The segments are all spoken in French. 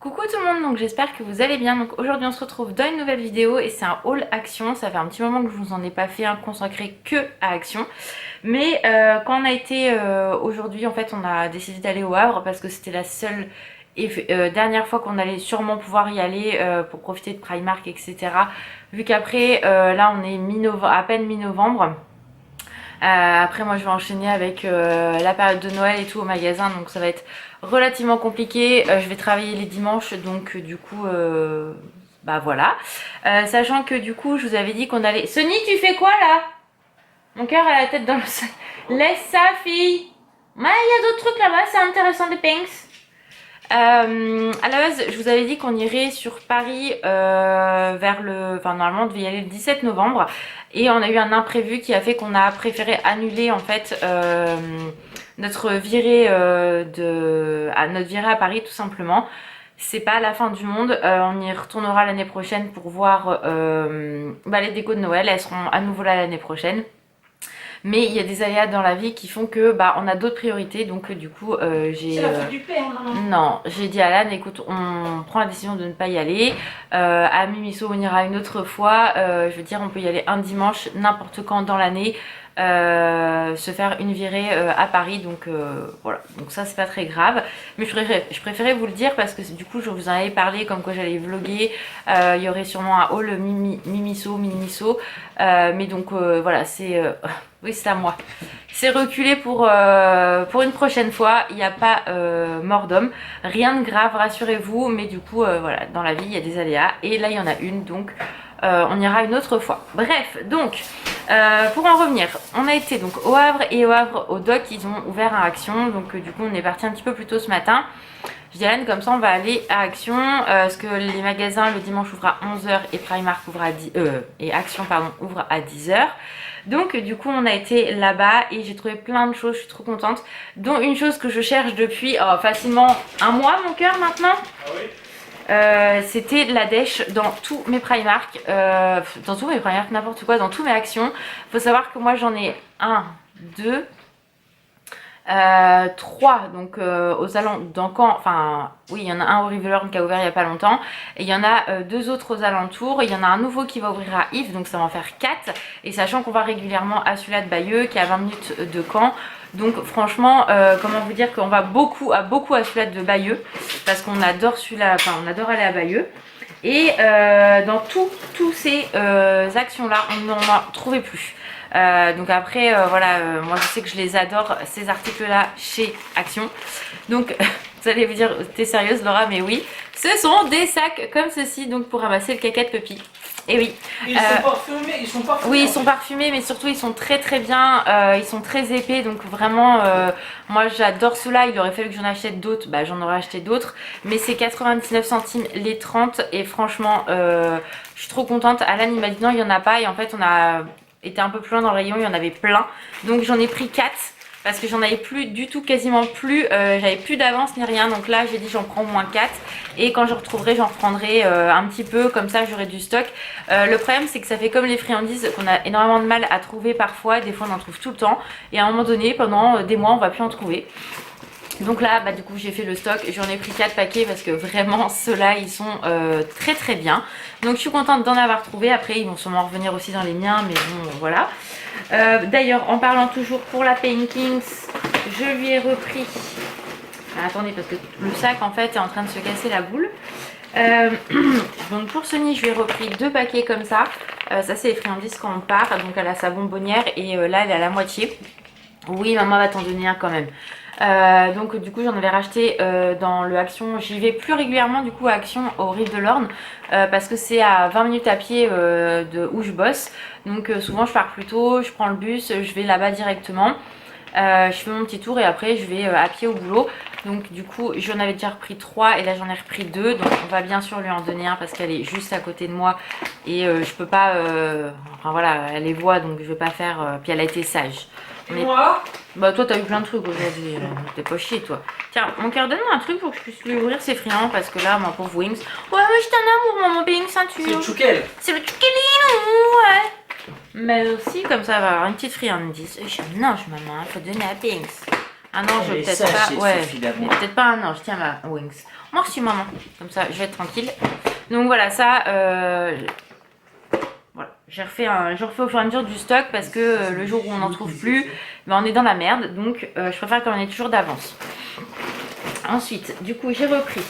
Coucou tout le monde, donc j'espère que vous allez bien. Donc aujourd'hui on se retrouve dans une nouvelle vidéo et c'est un haul Action. Ça fait un petit moment que je vous en ai pas fait un consacré que à Action. Mais quand on a été aujourd'hui, en fait on a décidé d'aller au Havre parce que c'était la seule et dernière fois qu'on allait sûrement pouvoir y aller pour profiter de Primark, etc. Vu qu'après là on est à peine mi-novembre. Après moi je vais enchaîner avec la période de Noël et tout au magasin, donc ça va être relativement compliqué. Je vais travailler les dimanches, donc du coup bah voilà. Sachant que du coup je vous avais dit qu'on allait... Sony, tu fais quoi là? Mon cœur a la tête dans le sac. Laisse ça, fille. Mais il y a d'autres trucs là-bas, c'est intéressant, des pinks. À la base, je vous avais dit qu'on irait sur Paris vers le... Enfin, normalement, on devait y aller le 17 novembre. Et on a eu un imprévu qui a fait qu'on a préféré annuler, en fait, notre virée, notre virée à Paris, tout simplement. C'est pas la fin du monde. On y retournera l'année prochaine pour voir les décos de Noël. Elles seront à nouveau là l'année prochaine. Mais il y a des aléas dans la vie qui font que on a d'autres priorités, donc du coup j'ai... C'est la faute du père, maman. Non, j'ai dit à Alan, écoute, on prend la décision de ne pas y aller. À Mimiso, on ira une autre fois. Je veux dire, on peut y aller un dimanche, n'importe quand dans l'année. Se faire une virée à Paris, donc voilà, donc ça c'est pas très grave, mais je préférais vous le dire parce que du coup je vous en avais parlé comme quoi j'allais vlogger. Il y aurait sûrement un haul Mimiso, mais donc voilà, c'est oui, c'est à moi, c'est reculé pour une prochaine fois. Il n'y a pas mort d'homme, rien de grave, rassurez-vous, mais du coup voilà, dans la vie il y a des aléas et là il y en a une, donc on ira une autre fois. Bref, donc pour en revenir, on a été donc au Havre et au Havre au Dock, ils ont ouvert à Action, donc du coup on est parti un petit peu plus tôt ce matin. Je dis à Anne, comme ça on va aller à Action, parce que les magasins le dimanche ouvrent à 11h et Primark ouvre à 10 et Action pardon ouvre à 10h. Donc du coup on a été là-bas et j'ai trouvé plein de choses, je suis trop contente, dont une chose que je cherche depuis facilement un mois, mon cœur, maintenant. Ah oui. C'était la dèche dans tous mes Primark, n'importe quoi, dans tous mes Actions. Faut savoir que moi j'en ai 1, 2, 3, donc aux alentours, enfin oui, il y en a un au Rivelorn qui a ouvert il y a pas longtemps, et il y en a 2 autres aux alentours, il y en a un nouveau qui va ouvrir à Yves, donc ça va en faire 4, et sachant qu'on va régulièrement à celui-là de Bayeux qui est à 20 minutes de Caen. Donc franchement, comment vous dire qu'on va beaucoup à celui-là de Bayeux, parce qu'on adore celui-là, enfin on adore aller à Bayeux. Et dans tous ces actions-là, on n'en a trouvé plus. Donc après, voilà, moi je sais que je les adore, ces articles-là, chez Action. Donc vous allez vous dire, t'es sérieuse Laura? Mais oui, ce sont des sacs comme ceci, donc pour ramasser le caca de Puppy. Et oui. Ils sont parfumés, ils sont parfumés. Oui, ils sont parfumés, mais surtout ils sont très très bien. Ils sont très épais, donc vraiment, moi j'adore ceux-là. Il aurait fallu que j'en achète d'autres, j'en aurais acheté d'autres. Mais c'est 99 centimes les 30, et franchement, je suis trop contente. Alan il m'a dit non, il n'y en a pas, et en fait on a été un peu plus loin dans le rayon, il y en avait plein. Donc j'en ai pris 4. Parce que j'en avais plus du tout, quasiment plus, j'avais plus d'avance ni rien, donc là j'ai dit j'en prends au moins 4, et quand je retrouverai j'en reprendrai un petit peu, comme ça j'aurai du stock. Le problème c'est que ça fait comme les friandises, qu'on a énormément de mal à trouver parfois, des fois on en trouve tout le temps, et à un moment donné pendant des mois on va plus en trouver. Donc là du coup j'ai fait le stock, j'en ai pris 4 paquets parce que vraiment ceux-là ils sont très très bien. Donc je suis contente d'en avoir trouvé, après ils vont sûrement revenir aussi dans les miens, mais bon voilà. D'ailleurs en parlant toujours pour la Paintings, je lui ai repris... attendez, parce que le sac en fait est en train de se casser la boule. Donc pour Sony je lui ai repris 2 paquets comme ça. Ça c'est les friandises quand on part, donc elle a sa bonbonnière, et là elle est à la moitié. Oui, maman va t'en donner un quand même. Donc du coup j'en avais racheté dans le Action. J'y vais plus régulièrement du coup à Action au Rive de l'Orne, parce que c'est à 20 minutes à pied de où je bosse. Donc souvent je pars plus tôt, je prends le bus, je vais là-bas directement. Je fais mon petit tour et après je vais à pied au boulot. Donc du coup j'en avais déjà repris 3 et là j'en ai repris 2. Donc on va bien sûr lui en donner un parce qu'elle est juste à côté de moi, et je peux pas... enfin voilà, elle les voit, donc je vais pas faire... puis elle a été sage. Mais moi toi t'as eu plein de trucs aujourd'hui, t'es pas chier toi. Tiens mon cœur, donne-moi un truc pour que je puisse lui ouvrir ses friands, parce que là ma pauvre Wings... Ouais moi je t'en amour mon Wings, ceinture. c'est le chouquel. C'est le chouquelino, ouais. Mais aussi comme ça elle va avoir une petite friandise. Non maman, faut donner à Wings. Un ange peut-être pas, ouais, peut-être pas un ange, tiens ma Wings. Merci maman. Comme ça, je vais être tranquille. Donc voilà, ça, voilà, je refais au fur et à mesure du stock parce que le jour où on n'en trouve plus, ben, on est dans la merde. Donc je préfère qu'on ait toujours d'avance. Ensuite, du coup, j'ai repris.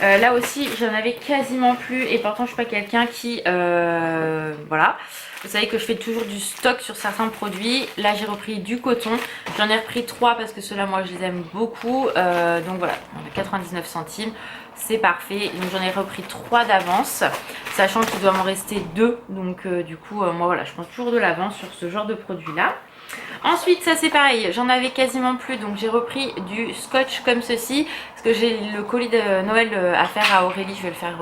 Là aussi, j'en avais quasiment plus et pourtant, je suis pas quelqu'un qui... voilà. Vous savez que je fais toujours du stock sur certains produits. Là, j'ai repris du coton. J'en ai repris 3 parce que ceux-là, moi, je les aime beaucoup. Donc voilà, on a 99 centimes. C'est parfait. Donc j'en ai repris 3 d'avance. Sachant qu'il doit m'en rester 2. Donc du coup, moi, voilà, je prends toujours de l'avance sur ce genre de produit-là. Ensuite, ça c'est pareil, j'en avais quasiment plus, donc j'ai repris du scotch comme ceci, parce que j'ai le colis de Noël à faire à Aurélie, je vais le faire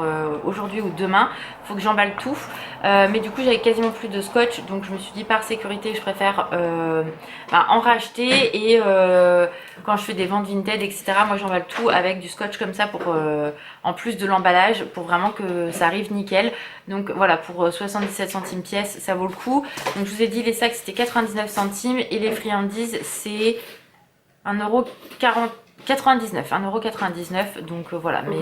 aujourd'hui ou demain, il faut que j'emballe tout, mais du coup j'avais quasiment plus de scotch, donc je me suis dit par sécurité je préfère en racheter, et quand je fais des ventes Vinted, etc., moi j'emballe tout avec du scotch comme ça, pour en plus de l'emballage, pour vraiment que ça arrive nickel. Donc voilà, pour 77 centimes pièce, ça vaut le coup. Donc je vous ai dit, les sacs c'était 99 centimes et les friandises c'est 1,99 €. 1,99 €, donc voilà. Mais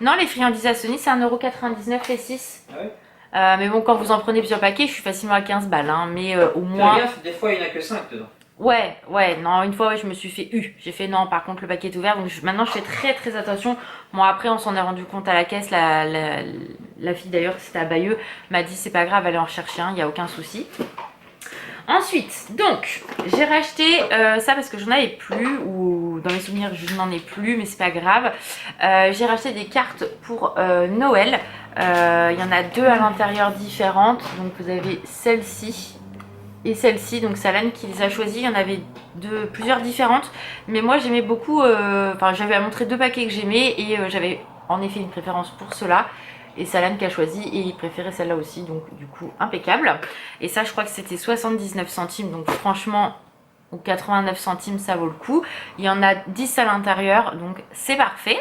non, les friandises à Sony c'est 1,99 € les 6. Ah ouais. Mais bon, quand vous en prenez plusieurs paquets, je suis facilement à 15 balles, hein, mais au moins... Des fois il n'y en a que 5 dedans. Ouais, non, une fois ouais, je me suis fait j'ai fait non, par contre le paquet est ouvert, donc maintenant je fais très très attention. Bon, après on s'en est rendu compte à la caisse, la fille d'ailleurs, c'était à Bayeux, m'a dit c'est pas grave, allez en chercher un, il n'y a aucun souci. Ensuite, donc, j'ai racheté ça parce que j'en avais plus, ou dans mes souvenirs je n'en ai plus, mais c'est pas grave. J'ai racheté des cartes pour Noël, il y en a 2 à l'intérieur différentes, donc vous avez celle-ci et celle-ci, donc c'est Alan qui les a choisies. Il y en avait plusieurs différentes, mais moi j'aimais beaucoup, j'avais à montrer 2 paquets que j'aimais, et j'avais en effet une préférence pour cela, et c'est Alan qui a choisi et il préférait celle-là aussi, donc du coup impeccable. Et ça je crois que c'était 79 centimes, donc franchement, ou 89 centimes, ça vaut le coup. Il y en a 10 à l'intérieur, donc c'est parfait.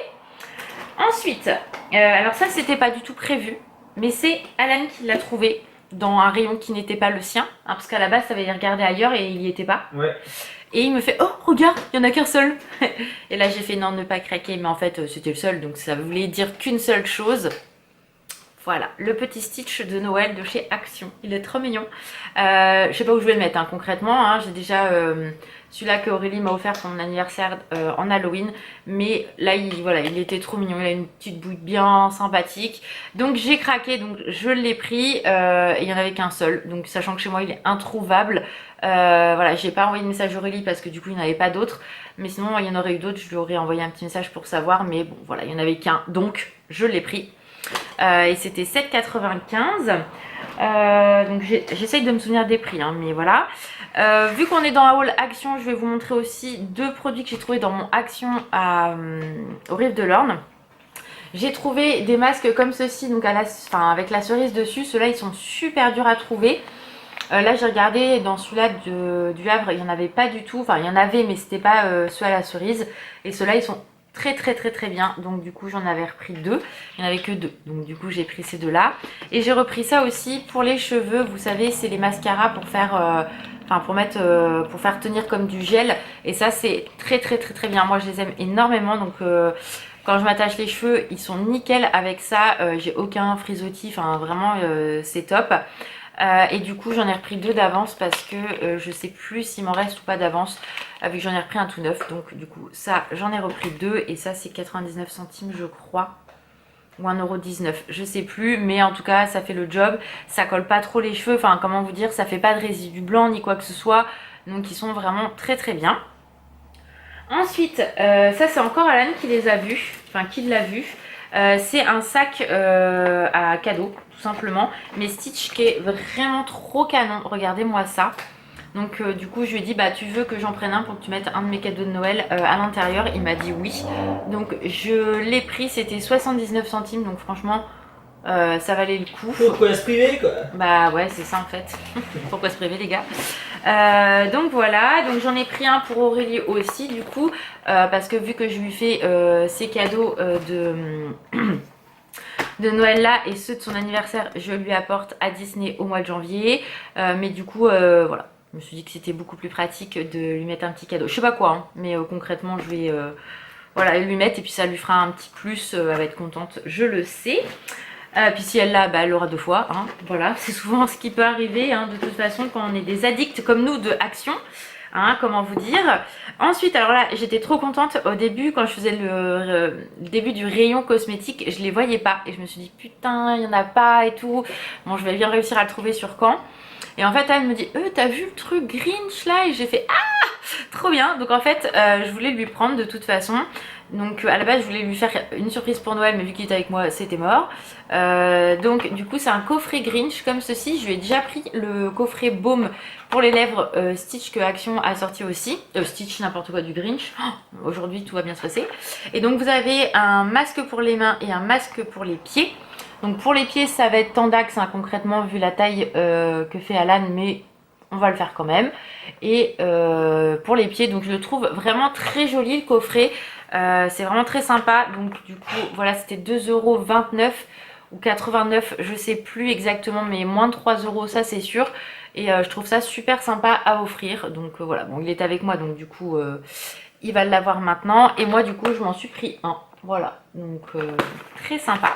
Ensuite, alors ça c'était pas du tout prévu, mais c'est Alan qui l'a trouvé dans un rayon qui n'était pas le sien, hein, parce qu'à la base ça avait regardé ailleurs et il n'y était pas. Ouais. Et il me fait, oh regarde, il n'y en a qu'un seul. Et là j'ai fait non, ne pas craquer, mais en fait c'était le seul, donc ça voulait dire qu'une seule chose. Voilà, le petit Stitch de Noël de chez Action, il est trop mignon. Je sais pas où je vais le mettre, hein, concrètement, hein. J'ai déjà celui-là que Aurélie m'a offert pour mon anniversaire en Halloween, mais là il était trop mignon, il a une petite bouille bien sympathique, donc j'ai craqué, donc je l'ai pris, et il n'y en avait qu'un seul, donc sachant que chez moi il est introuvable, voilà, j'ai pas envoyé de message à Aurélie parce que du coup il n'y en avait pas d'autres, mais sinon il y en aurait eu d'autres, je lui aurais envoyé un petit message pour savoir, mais bon voilà, il n'y en avait qu'un, donc je l'ai pris. Et c'était 7,95 €. Donc j'essaye de me souvenir des prix, hein, mais voilà. Vu qu'on est dans un haul Action, je vais vous montrer aussi 2 produits que j'ai trouvés dans mon Action au Rive de l'Orne. J'ai trouvé des masques comme ceci, donc avec la cerise dessus. Ceux-là ils sont super durs à trouver. Là j'ai regardé dans celui-là du Havre, il n'y en avait pas du tout. Enfin il y en avait, mais c'était pas ceux à la cerise. Et ceux-là ils sont très bien, donc du coup j'en avais repris 2, il n'y en avait que 2, donc du coup j'ai pris ces 2 là, et j'ai repris ça aussi pour les cheveux. Vous savez, c'est les mascaras pour faire pour faire tenir comme du gel, et ça c'est très bien, moi je les aime énormément, donc quand je m'attache les cheveux ils sont nickel avec ça, j'ai aucun frisottis, enfin vraiment c'est top. Et du coup j'en ai repris 2 d'avance parce que je sais plus s'il m'en reste ou pas d'avance, vu que j'en ai repris un tout neuf, donc du coup ça j'en ai repris 2, et ça c'est 99 centimes je crois, ou 1,19 €, je sais plus, mais en tout cas ça fait le job, ça colle pas trop les cheveux, enfin comment vous dire, ça fait pas de résidus blancs ni quoi que ce soit, donc ils sont vraiment très bien. Ensuite, ça c'est encore Alan qui les a vus, enfin qui l'a vu. C'est un sac à cadeau, tout simplement, mais Stitch qui est vraiment trop canon, regardez-moi ça. Donc du coup je lui ai dit, bah tu veux que j'en prenne un pour que tu mettes un de mes cadeaux de Noël à l'intérieur, il m'a dit oui. Donc je l'ai pris, c'était 79 centimes, donc franchement ça valait le coup. Pourquoi se priver quoi? Bah ouais, c'est ça en fait. Pourquoi se priver les gars? Donc voilà, donc j'en ai pris un pour Aurélie aussi du coup, parce que vu que je lui fais ses cadeaux de Noël là et ceux de son anniversaire, je lui apporte à Disney au mois de janvier, mais du coup voilà, je me suis dit que c'était beaucoup plus pratique de lui mettre un petit cadeau, je sais pas quoi, hein, mais concrètement je vais voilà, lui mettre et puis ça lui fera un petit plus, elle va être contente, je le sais. Puis si elle l'a, bah, elle l'aura 2 fois, hein. Voilà, c'est souvent ce qui peut arriver, hein, de toute façon quand on est des addicts comme nous de Action. Hein, comment vous dire. Ensuite, alors là, j'étais trop contente. Au début, quand je faisais le début du rayon cosmétique, je les voyais pas. Et je me suis dit, putain, il n'y en a pas et tout. Bon, je vais bien réussir à le trouver sur Caen. Et en fait, elle me dit, t'as vu le truc Grinch là? Et j'ai fait, ah, trop bien. Donc en fait, je voulais lui prendre de toute façon. Donc à la base, je voulais lui faire une surprise pour Noël, mais vu qu'il était avec moi, c'était mort. Donc du coup, c'est un coffret Grinch comme ceci. Je lui ai déjà pris le coffret baume pour les lèvres Stitch que Action a sorti aussi. Stitch, n'importe quoi du Grinch. Oh, aujourd'hui, tout va bien se passer. Et donc vous avez un masque pour les mains et un masque pour les pieds. Donc pour les pieds, ça va être Tandax, hein, concrètement, vu la taille que fait Alan, mais on va le faire quand même. Et pour les pieds, donc je le trouve vraiment très joli le coffret. C'est vraiment très sympa. Donc du coup, voilà, c'était 2,29 € ou 89, je sais plus exactement, mais moins de 3 €, ça c'est sûr. Et je trouve ça super sympa à offrir. Donc voilà, bon, il est avec moi, donc du coup, il va l'avoir maintenant. Et moi, du coup, je m'en suis pris un. Voilà, donc très sympa.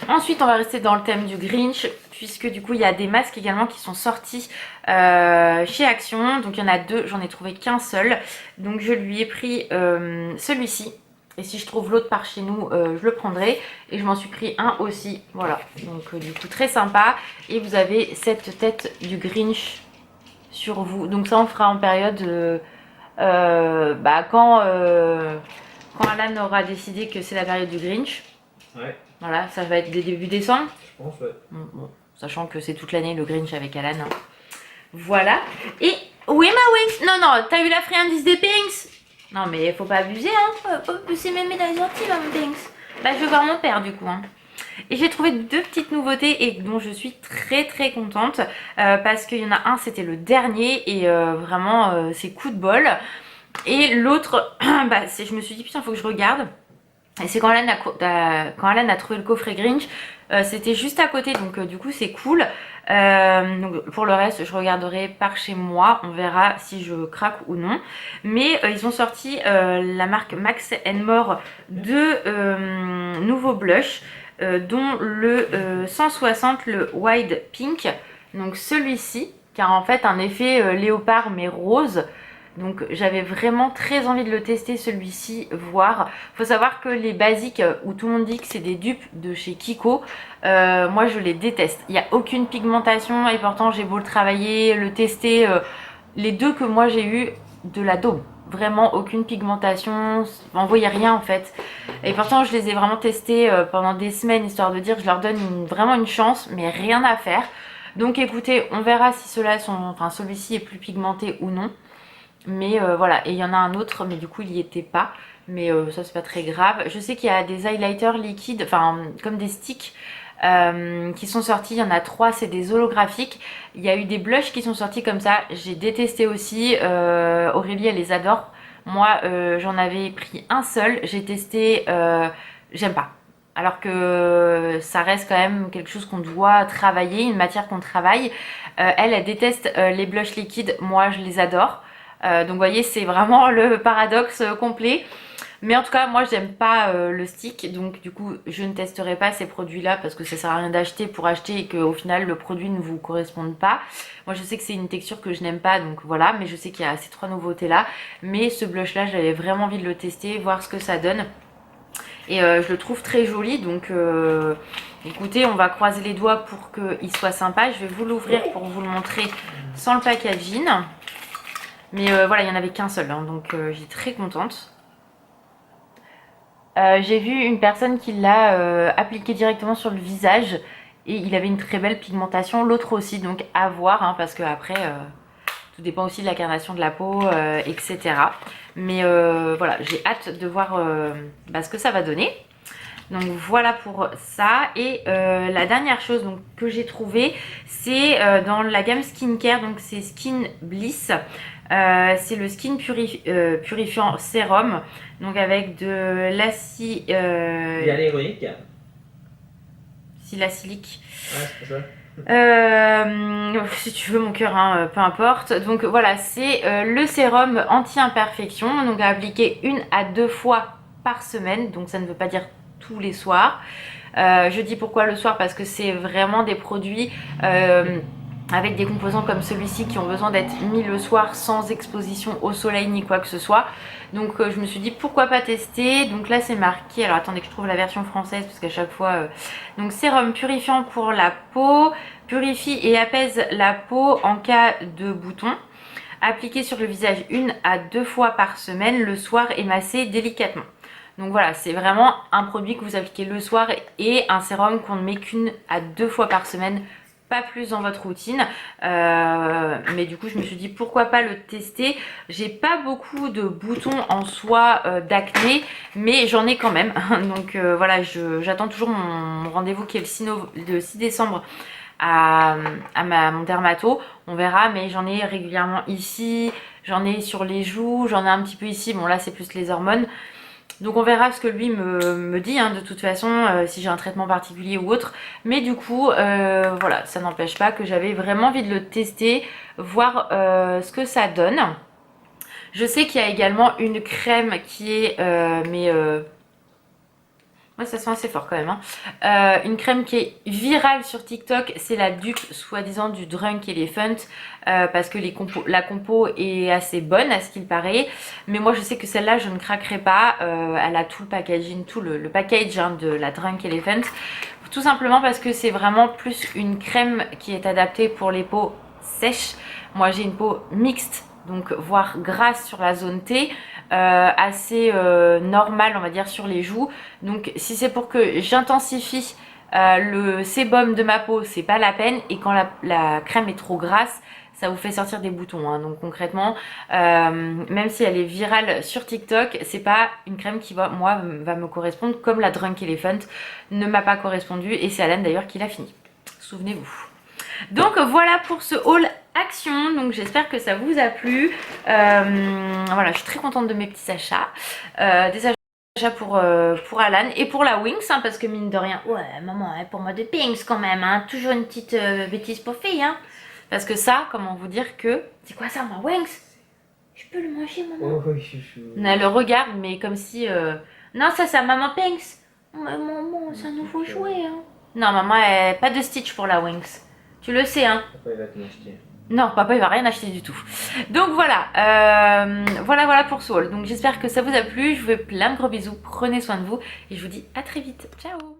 Ensuite, on va rester dans le thème du Grinch, puisque du coup, il y a des masques également qui sont sortis chez Action. Donc, il y en a 2, j'en ai trouvé qu'un seul. Donc, je lui ai pris celui-ci. Et si je trouve l'autre par chez nous, je le prendrai. Et je m'en suis pris un aussi. Voilà, donc du coup, très sympa. Et vous avez cette tête du Grinch sur vous. Donc, ça, on fera en période... quand Alan aura décidé que c'est la période du Grinch. Ouais. Voilà, ça va être dès début décembre. Je pense, ouais. Bon, sachant que c'est toute l'année le Grinch avec Alan. Hein. Voilà. Et où est ma Winx? Non, non, t'as eu la friandise des Pinks? Non, mais faut pas abuser, hein. C'est même médaille gentille, hein, Pinks. Bah, je vais voir mon père, du coup. Hein. Et j'ai trouvé 2 petites nouveautés et dont je suis très très contente. Parce qu'il y en a un, c'était le dernier. Et vraiment, c'est coup de bol. Et l'autre, bah, je me suis dit, putain, faut que je regarde. Et c'est quand Alan a trouvé le coffret Grinch, c'était juste à côté, donc du coup c'est cool. Donc pour le reste, je regarderai par chez moi, on verra si je craque ou non. Mais ils ont sorti la marque Max More 2 nouveaux blushs, dont le 160, le Wide Pink. Donc celui-ci, qui a en fait un effet léopard mais rose. Donc j'avais vraiment très envie de le tester celui-ci, voir. Faut savoir que les basiques où tout le monde dit que c'est des dupes de chez Kiko, moi je les déteste. Il n'y a aucune pigmentation et pourtant j'ai beau le travailler, le tester. Les 2 que moi j'ai eu de la daube. Vraiment aucune pigmentation, on voyait rien en fait. Et pourtant je les ai vraiment testés pendant des semaines, histoire de dire que je leur donne vraiment une chance, mais rien à faire. Donc écoutez, on verra si celui-ci est plus pigmenté ou non. Mais voilà, et il y en a un autre, mais du coup il n'y était pas. Mais ça c'est pas très grave. Je sais qu'il y a des highlighters liquides, enfin comme des sticks qui sont sortis. Il y en a 3, c'est des holographiques. Il y a eu des blushs qui sont sortis comme ça. J'ai détesté aussi. Aurélie elle les adore. Moi j'en avais pris un seul. J'ai testé, j'aime pas. Alors que ça reste quand même quelque chose qu'on doit travailler, une matière qu'on travaille. Elle déteste les blushs liquides. Moi je les adore. Donc vous voyez, c'est vraiment le paradoxe complet. Mais en tout cas, moi j'aime pas le stick. Donc du coup, je ne testerai pas ces produits-là parce que ça sert à rien d'acheter pour acheter et qu'au final le produit ne vous corresponde pas. Moi je sais que c'est une texture que je n'aime pas, donc voilà. Mais je sais qu'il y a ces 3 nouveautés-là. Mais ce blush-là, j'avais vraiment envie de le tester, voir ce que ça donne. Et je le trouve très joli, donc écoutez, on va croiser les doigts pour qu'il soit sympa. Je vais vous l'ouvrir pour vous le montrer sans le packaging. Mais voilà, il n'y en avait qu'un seul, hein, donc j'étais très contente. J'ai vu une personne qui l'a appliqué directement sur le visage et il avait une très belle pigmentation, l'autre aussi, donc à voir, hein, parce que après tout dépend aussi de la carnation de la peau, etc. Mais voilà, j'ai hâte de voir ce que ça va donner. Donc voilà pour ça. Et la dernière chose donc, que j'ai trouvée, c'est dans la gamme skincare, donc c'est Skin Bliss. C'est le skin purifiant sérum, donc avec de l'acide Hyaluronique. salicylique. Ouais, c'est ça. Si tu veux mon cœur, hein, peu importe. Donc voilà, c'est le sérum anti-imperfection. Donc à appliquer 1 à 2 fois par semaine. Donc ça ne veut pas dire tous les soirs. Je dis pourquoi le soir, parce que c'est vraiment des produits avec des composants comme celui-ci qui ont besoin d'être mis le soir sans exposition au soleil ni quoi que ce soit. Donc je me suis dit pourquoi pas tester. Donc là c'est marqué, alors attendez que je trouve la version française parce qu'à chaque fois donc sérum purifiant pour la peau, purifie et apaise la peau en cas de boutons, appliqué sur le visage 1 à 2 fois par semaine le soir et massé délicatement. Donc voilà, c'est vraiment un produit que vous appliquez le soir et un sérum qu'on ne met qu'1 à 2 fois par semaine, pas plus dans votre routine. Mais du coup, je me suis dit pourquoi pas le tester. J'ai pas beaucoup de boutons en soi d'acné, mais j'en ai quand même. Donc voilà, j'attends toujours mon rendez-vous qui est le 6 décembre à mon dermato. On verra, mais j'en ai régulièrement ici, j'en ai sur les joues, j'en ai un petit peu ici. Bon là, c'est plus les hormones. Donc on verra ce que lui me dit, hein, de toute façon, si j'ai un traitement particulier ou autre. Mais du coup, voilà, ça n'empêche pas que j'avais vraiment envie de le tester, voir ce que ça donne. Je sais qu'il y a également une crème qui est, ouais, ça sent assez fort quand même, hein. Une crème qui est virale sur TikTok, c'est la dupe soi-disant du Drunk Elephant, parce que la compo est assez bonne à ce qu'il paraît. Mais moi je sais que celle-là je ne craquerai pas. Elle a tout le packaging, tout le package, hein, de la Drunk Elephant. Tout simplement parce que c'est vraiment plus une crème qui est adaptée pour les peaux sèches. Moi j'ai une peau mixte, donc voire grasse sur la zone T, assez normale on va dire sur les joues. Donc si c'est pour que j'intensifie le sébum de ma peau, c'est pas la peine. Et quand la crème est trop grasse, ça vous fait sortir des boutons, hein. Donc concrètement, même si elle est virale sur TikTok, c'est pas une crème qui va me correspondre, comme la Drunk Elephant ne m'a pas correspondu, et c'est Alan d'ailleurs qui l'a fini, souvenez-vous. Donc voilà pour ce haul action. Donc j'espère que ça vous a plu. Voilà, je suis très contente de mes petits achats. Des achats pour Alan et pour la Winx, hein, parce que mine de rien, ouais maman, hein, pour moi de Pinks quand même, hein, toujours une petite bêtise pour fille, hein. Parce que ça, comment vous dire que... C'est quoi ça, ma Winx? Je peux le manger, maman? Oh oui, chouchou. Elle le regarde, mais comme si... Non, ça, c'est maman Pinks. Mais maman, c'est un nouveau jouet, hein. Non, maman, pas de Stitch pour la Winx. Tu le sais, hein. Papa il va te l'acheter. Non, papa il va rien acheter du tout. Donc voilà, voilà pour ce haul. Donc j'espère que ça vous a plu. Je vous fais plein de gros bisous. Prenez soin de vous et je vous dis à très vite. Ciao.